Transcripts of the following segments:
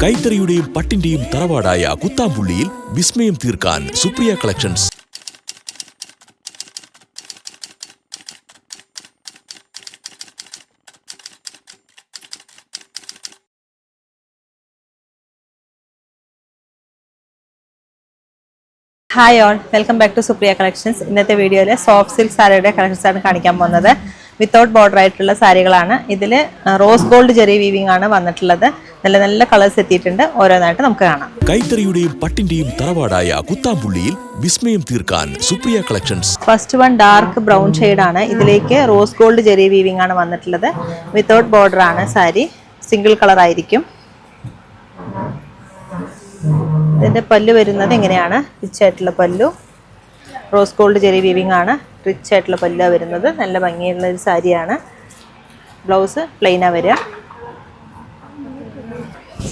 കൈത്തറിയുടെയും പട്ടിന്റെയും തറവാടായ കുത്താമ്പുള്ളിയിൽ വിസ്മയം തീർക്കാൻ Supriya collections. Hi all, welcome back to Supriya collections. ഇന്നത്തെ വീഡിയോയിൽ സോഫ്റ്റ് സിൽക്ക് സാരിയുടെ കളക്ഷൻസ് ആണ് കാണിക്കാൻ പോകുന്നത്. വിത്തൗട്ട് ബോർഡർ ആയിട്ടുള്ള സാരികളാണ്. ഇതിൽ റോസ് ഗോൾഡ് ജെറി വീവിംഗ് ആണ് വന്നിട്ടുള്ളത്. നല്ല നല്ല കളേഴ്സ് എത്തിയിട്ടുണ്ട്. ഓരോന്നായിട്ട് നമുക്ക് കാണാം. കൈത്തറിയുടെയും പട്ടിന്റെയും തറവാടായ കുത്താമ്പുള്ളിയിൽ വിസ്മയം തീർക്കാൻ Supriya collections. First one dark brown ഷെയ്ഡാണ്. ഇതിലേക്ക് റോസ് ഗോൾഡ് ജെറി വീവിംഗ് ആണ് വന്നിട്ടുള്ളത്. വിത്തൗട്ട് ബോർഡർ ആണ് സാരി, സിംഗിൾ കളർ ആയിരിക്കും. ഇതിന്റെ പല്ലു വരുന്നത് ഇങ്ങനെയാണ്, റിച്ച് ആയിട്ടുള്ള പല്ലു. റോസ് ഗോൾഡ് ജെറി വീവിംഗ് ആണ്, റിച്ച് ആയിട്ടുള്ള പല്ലു വരുന്നത്. നല്ല ഭംഗിയുള്ള ഒരു സാരിയാണ്. ബ്ലൗസ് പ്ലെയിനാ വരിക.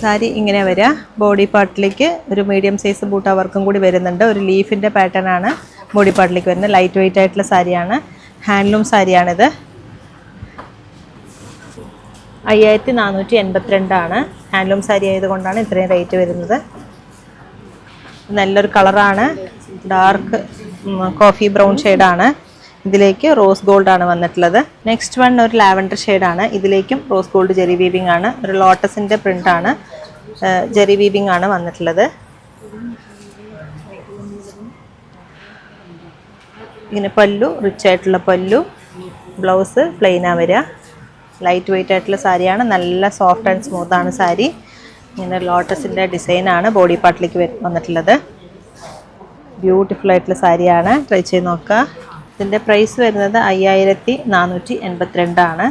സാരി ഇങ്ങനെ വരിക. ബോഡി പാർട്ടിലേക്ക് ഒരു മീഡിയം സൈസ് ബൂട്ട വർക്കും കൂടി വരുന്നുണ്ട്. ഒരു ലീഫിന്റെ പാറ്റേൺ ആണ് ബോഡി പാർട്ടിലേക്ക് വരുന്നത്. ലൈറ്റ് വെയിറ്റ് ആയിട്ടുള്ള സാരിയാണ്. ഹാൻഡ്ലൂം സാരിയാണിത്. 5482 ആണ്. ഹാൻഡ്ലൂം സാരി ആയതുകൊണ്ടാണ് ഇത്രയും റേറ്റ് വരുന്നത്. നല്ലൊരു കളറാണ്, ഡാർക്ക് കോഫി ബ്രൗൺ ഷെയ്ഡാണ്. ഇതിലേക്ക് റോസ് ഗോൾഡ് ആണ് വന്നിട്ടുള്ളത്. നെക്സ്റ്റ് വൺ ഒരു ലാവൻഡർ ഷെയ്ഡാണ്. ഇതിലേക്കും റോസ് ഗോൾഡ് ജെറി വീവിംഗ് ആണ്. ഒരു ലോട്ടസിന്റെ പ്രിന്റ് ആണ്, ജെറി വീവിംഗ് ആണ് വന്നിട്ടുള്ളത്. ഇങ്ങനെ പല്ലു, റിച്ച് ആയിട്ടുള്ള പല്ലു. ബ്ലൗസ് പ്ലെയിനാ വരിക. ലൈറ്റ് വെയിറ്റ് ആയിട്ടുള്ള സാരിയാണ്. നല്ല സോഫ്റ്റ് ആൻഡ് സ്മൂത്ത് ആണ് സാരി. ഇങ്ങനെ ലോട്ടസിൻ്റെ ഡിസൈനാണ് ബോഡി പാർട്ടിലേക്ക് വന്നിട്ടുള്ളത്. ബ്യൂട്ടിഫുൾ ആയിട്ടുള്ള സാരിയാണ്. ട്രൈ ചെയ്ത് നോക്കുക. ഇതിൻ്റെ പ്രൈസ് വരുന്നത് 5482 ആണ്.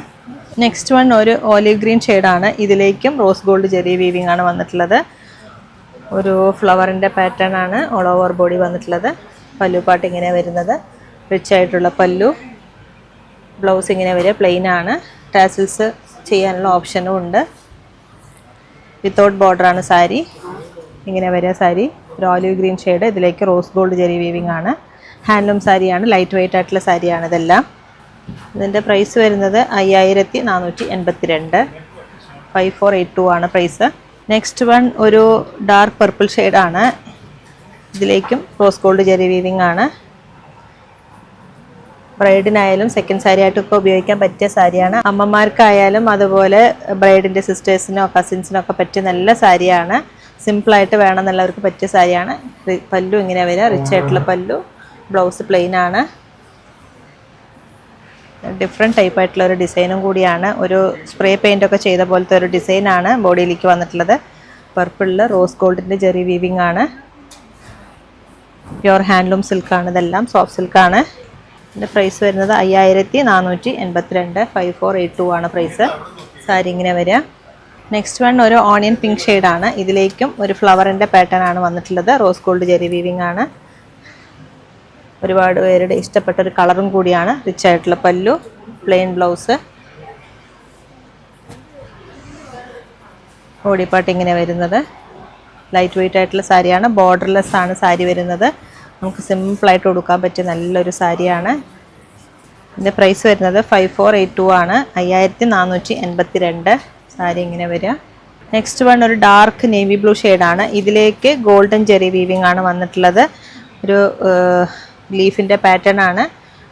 നെക്സ്റ്റ് വൺ ഒരു ഓലിവ് ഗ്രീൻ ഷെയ്ഡാണ്. ഇതിലേക്കും റോസ് ഗോൾഡ് ജെറി വീവിംഗ് ആണ് വന്നിട്ടുള്ളത്. ഒരു ഫ്ലവറിൻ്റെ പാറ്റേൺ ആണ് ഓൾ ഓവർ ബോഡി വന്നിട്ടുള്ളത്. പല്ലു പാട്ട് ഇങ്ങനെ വരുന്നത്, റിച്ച് ആയിട്ടുള്ള പല്ലു. ബ്ലൗസ് ഇങ്ങനെ വരിക, പ്ലെയിൻ ആണ്. ടാസിൽസ് ചെയ്യാനുള്ള ഓപ്ഷനും ഉണ്ട്. വിത്തൗട്ട് ബോർഡർ ആണ് സാരി. ഇങ്ങനെ വരിക സാരി. ഒരു ഓലിവ് ഗ്രീൻ ഷെയ്ഡ്. ഇതിലേക്ക് റോസ് ഗോൾഡ് ജെറി വീവിംഗ് ആണ്. ഹാൻഡ്ലൂം സാരിയാണ്. ലൈറ്റ് വെയിറ്റ് ആയിട്ടുള്ള സാരിയാണ് ഇതെല്ലാം. ഇതിൻ്റെ പ്രൈസ് വരുന്നത് 5482. 5482 ആണ് പ്രൈസ്. നെക്സ്റ്റ് വൺ ഒരു ഡാർക്ക് പർപ്പിൾ ഷെയ്ഡാണ്. ഇതിലേക്കും റോസ് ഗോൾഡ് ജെറി വീവിംഗ് ആണ്. ബ്രൈഡിനായാലും സെക്കൻഡ് സാരി ആയിട്ടൊക്കെ ഉപയോഗിക്കാൻ പറ്റിയ സാരിയാണ്. അമ്മമാർക്കായാലും അതുപോലെ ബ്രൈഡിൻ്റെ സിസ്റ്റേഴ്സിനോ കസിൻസിനോ ഒക്കെ പറ്റിയ നല്ല സാരിയാണ്. സിമ്പിളായിട്ട് വേണമെന്നുള്ളവർക്ക് പറ്റിയ സാരിയാണ്. പല്ലു ഇങ്ങനെ വരിക, റിച്ച് ആയിട്ടുള്ള പല്ലു. ബ്ലൗസ് പ്ലെയിൻ ആണ്. ഡിഫറെൻറ്റ് ടൈപ്പ് ആയിട്ടുള്ള ഒരു ഡിസൈനും കൂടിയാണ്. ഒരു സ്പ്രേ പെയിൻ്റ് ഒക്കെ ചെയ്ത പോലത്തെ ഒരു ഡിസൈനാണ് ബോഡിയിലേക്ക് വന്നിട്ടുള്ളത്. പർപ്പിളിൽ റോസ് ഗോൾഡിൻ്റെ ജെറി വീവിംഗ് ആണ്. പ്യുവർ ഹാൻഡ്ലൂം സിൽക്കാണ്. ഇതെല്ലാം സോഫ്റ്റ് സിൽക്കാണ്. ഇതിൻ്റെ പ്രൈസ് വരുന്നത് 5482. 5482 ആണ് പ്രൈസ്. സാരി ഇങ്ങനെ വരിക. നെക്സ്റ്റ് വൺ ഒരു ഓണിയൻ പിങ്ക് ഷെയ്ഡാണ്. ഇതിലേക്കും ഒരു ഫ്ലവറിൻ്റെ പാറ്റേൺ ആണ് വന്നിട്ടുള്ളത്. റോസ് ഗോൾഡ് ജെറി വീവിംഗ് ആണ്. ഒരുപാട് പേരുടെ ഇഷ്ടപ്പെട്ട ഒരു കളറും കൂടിയാണ്. റിച്ച് ആയിട്ടുള്ള പല്ലു, പ്ലെയിൻ ബ്ലൗസ്. ബോഡി പാർട്ട് ഇങ്ങനെ വരുന്നത്. ലൈറ്റ് വെയിറ്റ് ആയിട്ടുള്ള സാരിയാണ്. ബോർഡർലെസ് ആണ് സാരി വരുന്നത്. നമുക്ക് സിമ്പിളായിട്ട് കൊടുക്കാൻ പറ്റിയ നല്ലൊരു സാരിയാണ്. ഇതിൻ്റെ പ്രൈസ് വരുന്നത് 5482 ആണ്. 5482 സാരി ഇങ്ങനെ വരിക. നെക്സ്റ്റ് വൺ ഒരു ഡാർക്ക് നേവി ബ്ലൂ ഷെയ്ഡാണ്. ഇതിലേക്ക് ഗോൾഡൻ ജെറി വീവിംഗ് ആണ് വന്നിട്ടുള്ളത്. ഒരു ലീഫിൻ്റെ പാറ്റേൺ ആണ്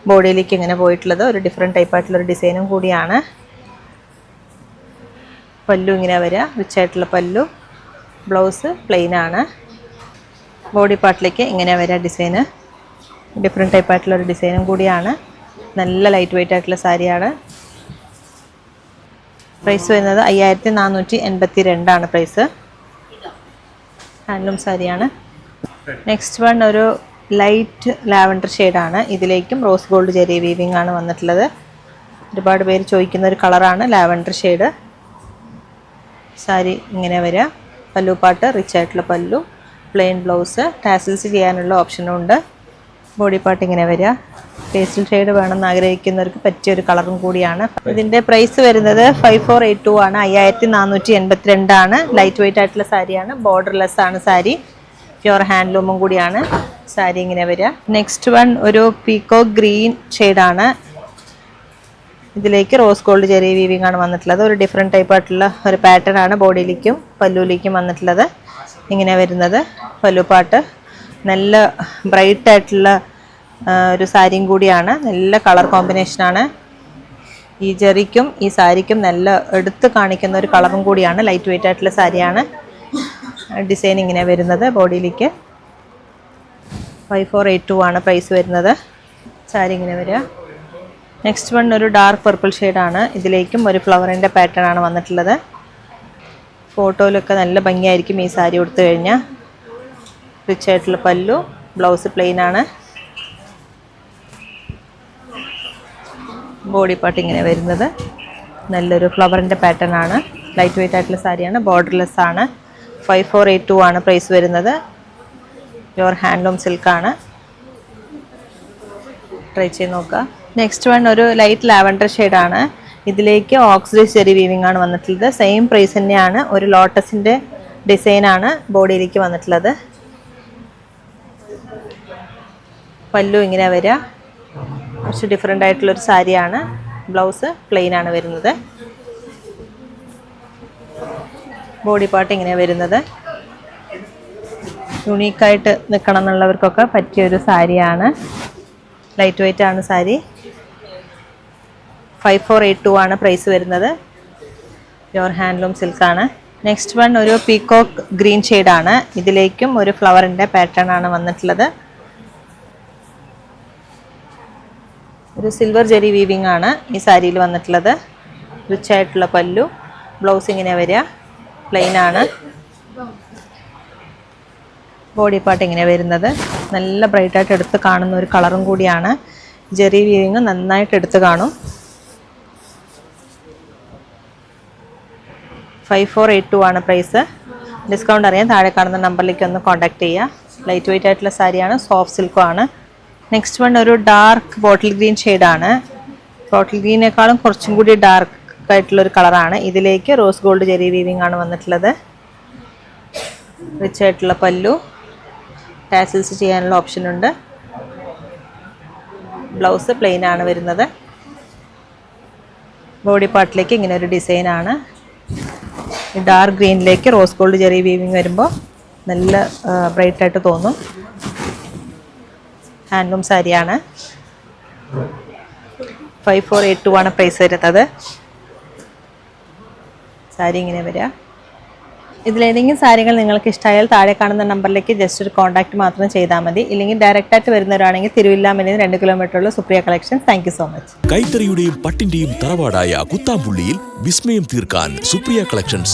ബോഡിയിലേക്ക് ഇങ്ങനെ പോയിട്ടുള്ളത്. ഒരു ഡിഫറെൻറ്റ് ടൈപ്പ് ആയിട്ടുള്ളൊരു ഡിസൈനും കൂടിയാണ്. പല്ലു ഇങ്ങനെ വരിക, റിച്ച് ആയിട്ടുള്ള പല്ലു. ബ്ലൗസ് പ്ലെയിൻ ആണ്. ബോഡി പാർട്ടിലേക്ക് ഇങ്ങനെ വരിക ഡിസൈന്. ഡിഫറെൻറ്റ് ടൈപ്പ് ആയിട്ടുള്ളൊരു ഡിസൈനും കൂടിയാണ്. നല്ല ലൈറ്റ് വെയിറ്റ് ആയിട്ടുള്ള സാരിയാണ്. പ്രൈസ് വരുന്നത് 5482 ആണ് പ്രൈസ്. ഹാൻഡ്ലൂം സാരിയാണ്. നെക്സ്റ്റ് വൺ ഒരു ലൈറ്റ് ലാവൻഡർ ഷെയ്ഡാണ്. ഇതിലേക്കും റോസ് ഗോൾഡ് ജെറി വീവിംഗ് ആണ് വന്നിട്ടുള്ളത്. ഒരുപാട് പേര് ചോദിക്കുന്ന ഒരു കളറാണ് ലാവൻഡർ ഷെയ്ഡ്. സാരി ഇങ്ങനെ വരിക. പല്ലു പാട്ട് റിച്ച് ആയിട്ടുള്ള പല്ലു, പ്ലെയിൻ ബ്ലൗസ്. ടാസിൽസ് ചെയ്യാനുള്ള ഓപ്ഷനും ഉണ്ട്. ബോഡി പാർട്ട് ഇങ്ങനെ വരിക. പേസ്റ്റൽ ഷെയ്ഡ് വേണമെന്ന് ആഗ്രഹിക്കുന്നവർക്ക് പറ്റിയൊരു കളറും കൂടിയാണ്. ഇതിൻ്റെ പ്രൈസ് വരുന്നത് 5482 ആണ്. 5482 ആണ്. ലൈറ്റ് വെയിറ്റ് ആയിട്ടുള്ള സാരിയാണ്. ബോർഡർലെസ് ആണ് സാരി. പ്യുവർ ഹാൻഡ്ലൂമും കൂടിയാണ്. സാരി ഇങ്ങനെ വരിക. നെക്സ്റ്റ് വൺ ഒരു പീക്കോ ഗ്രീൻ ഷെയ്ഡാണ്. ഇതിലേക്ക് റോസ് ഗോൾഡ് ചെറിയ വീവിംഗ് ആണ് വന്നിട്ടുള്ളത്. ഒരു ഡിഫറെൻറ്റ് ടൈപ്പ് ആയിട്ടുള്ള ഒരു പാറ്റേൺ ആണ് ബോഡിയിലേക്കും പല്ലുവിലേക്കും വന്നിട്ടുള്ളത്. ഇങ്ങനെ വരുന്നത് പല്ലു പാട്ട്. നല്ല ബ്രൈറ്റ് ആയിട്ടുള്ള ഒരു സാരിയും കൂടിയാണ്. നല്ല കളർ കോമ്പിനേഷനാണ്. ഈ ജെറിക്കും ഈ സാരിക്കും നല്ല എടുത്ത് കാണിക്കുന്ന ഒരു കളറും കൂടിയാണ്. ലൈറ്റ് വെയിറ്റ് ആയിട്ടുള്ള സാരിയാണ്. ഡിസൈൻ ഇങ്ങനെ വരുന്നത് ബോഡിയിലേക്ക്. 5482 ആണ് പ്രൈസ് വരുന്നത്. സാരി ഇങ്ങനെ വരിക. നെക്സ്റ്റ് വൺ ഒരു ഡാർക്ക് പർപ്പിൾ ഷെയ്ഡാണ്. ഇതിലേക്കും ഒരു ഫ്ലവറിൻ്റെ പാറ്റേൺ ആണ് വന്നിട്ടുള്ളത്. ഫോട്ടോയിലൊക്കെ നല്ല ഭംഗിയായിരിക്കും ഈ സാരി കൊടുത്തു കഴിഞ്ഞാൽ. റിച്ച് ആയിട്ടുള്ള പല്ലു, ബ്ലൗസ് പ്ലെയിൻ ആണ്. ബോഡി പാർട്ട് ഇങ്ങനെ വരുന്നത് നല്ലൊരു ഫ്ലവറിൻ്റെ പാറ്റേൺ ആണ്. ലൈറ്റ് വെയിറ്റ് ആയിട്ടുള്ള സാരിയാണ്. ബോർഡർലെസ് ആണ്. 5482 ആണ് പ്രൈസ് വരുന്നത്. Pure handloom സിൽക്കാണ്. ട്രൈ ചെയ്ത് നോക്കുക. നെക്സ്റ്റ് വൺ ഒരു ലൈറ്റ് ലാവൻഡർ ഷെയ്ഡാണ്. ഇതിലേക്ക് ഓക്സിഡൈസ് ചെറി വീവിംഗ് ആണ് വന്നിട്ടുള്ളത്. സെയിം പ്രൈസ് തന്നെയാണ്. ഒരു ലോട്ടസിൻ്റെ ഡിസൈനാണ് ബോഡിയിലേക്ക് വന്നിട്ടുള്ളത്. പല്ലു ഇങ്ങനെ വരിക. കുറച്ച് ഡിഫറെൻ്റ് ആയിട്ടുള്ളൊരു സാരിയാണ്. ബ്ലൗസ് പ്ലെയിൻ ആണ് വരുന്നത്. ബോഡി പാർട്ട് ഇങ്ങനെ വരുന്നത്. യുണീക്കായിട്ട് നിൽക്കണം എന്നുള്ളവർക്കൊക്കെ പറ്റിയൊരു സാരിയാണ്. ലൈറ്റ് വെയിറ്റ് ആണ് സാരി. 5482 ആണ് പ്രൈസ് വരുന്നത്. പ്യുവർ ഹാൻഡ്ലൂം സിൽക്കാണ്. നെക്സ്റ്റ് വൺ ഒരു പീകോക്ക് ഗ്രീൻ ഷെയ്ഡാണ്. ഇതിലേക്കും ഒരു ഫ്ലവറിൻ്റെ പാറ്റേൺ ആണ് വന്നിട്ടുള്ളത്. ഒരു സിൽവർ ജെറി വീവിംഗ് ആണ് ഈ സാരിയിൽ വന്നിട്ടുള്ളത്. റിച്ച് ആയിട്ടുള്ള പല്ലു, ബ്ലൗസ് ഇങ്ങനെ വരിക. പ്ലെയിൻ ആണ്. ബോഡി പാർട്ട് ഇങ്ങനെ വരുന്നത്. നല്ല ബ്രൈറ്റായിട്ട് എടുത്ത് കാണുന്ന ഒരു കളറും കൂടിയാണ്. ജെറി വീവിങ് നന്നായിട്ട് എടുത്ത് കാണും. 5482 ആണ് പ്രൈസ്. ഡിസ്കൗണ്ട് അറിയാൻ താഴെ കാണുന്ന നമ്പറിലേക്ക് ഒന്ന് കോൺടാക്ട് ചെയ്യുക. ലൈറ്റ് വെയിറ്റ് ആയിട്ടുള്ള സാരിയാണ്. സോഫ്റ്റ് സിൽക്കും ആണ്. നെക്സ്റ്റ് വൺ ഒരു ഡാർക്ക് ബോട്ടിൽ ഗ്രീൻ ഷെയ്ഡാണ്. ബോട്ടിൽ ഗ്രീനേക്കാളും കുറച്ചും കൂടി ഡാർക്ക് ആയിട്ടുള്ളൊരു കളറാണ്. ഇതിലേക്ക് റോസ് ഗോൾഡ് ചെറിയ വീവിംഗ് ആണ് വന്നിട്ടുള്ളത്. റിച്ച് ആയിട്ടുള്ള പല്ലു, ടാസിൽസ് ചെയ്യാനുള്ള ഓപ്ഷൻ ഉണ്ട്. ബ്ലൗസ് പ്ലെയിൻ ആണ് വരുന്നത്. ബോഡി പാർട്ടിലേക്ക് ഇങ്ങനെ ഒരു ഡിസൈനാണ്. ഡാർക്ക് ഗ്രീനിലേക്ക് റോസ് ഗോൾഡ് ചെറിയ വീവിംഗ് വരുമ്പോൾ നല്ല ബ്രൈറ്റായിട്ട് തോന്നും. ഹാൻഡ്ലൂം സാരിയാണ്. 5482 ആണ് പ്രൈസ് വരുന്നത്. സാരി ഇങ്ങനെ വരിക. ഇതിലേതെങ്കിലും സാരികൾ നിങ്ങൾക്ക് ഇഷ്ടമായാൽ താഴെ കാണുന്ന നമ്പറിലേക്ക് ജസ്റ്റ് ഒരു കോൺടാക്ട് മാത്രം ചെയ്താൽ മതി. ഇല്ലെങ്കിൽ ഡയറക്റ്റായിട്ട് വരുന്നവരാണെങ്കിൽ തിരുവില്ലാമലയിൽ 2 കിലോമീറ്ററുള്ള Supriya collections. Thank you so much. കൈത്തറിയുടെയും പട്ടിന്റെയും തറവാടായ കുത്താമ്പുള്ളിയിൽ വിസ്മയം തീർക്കാൻ സുപ്രിയ കളക്ഷൻസ്.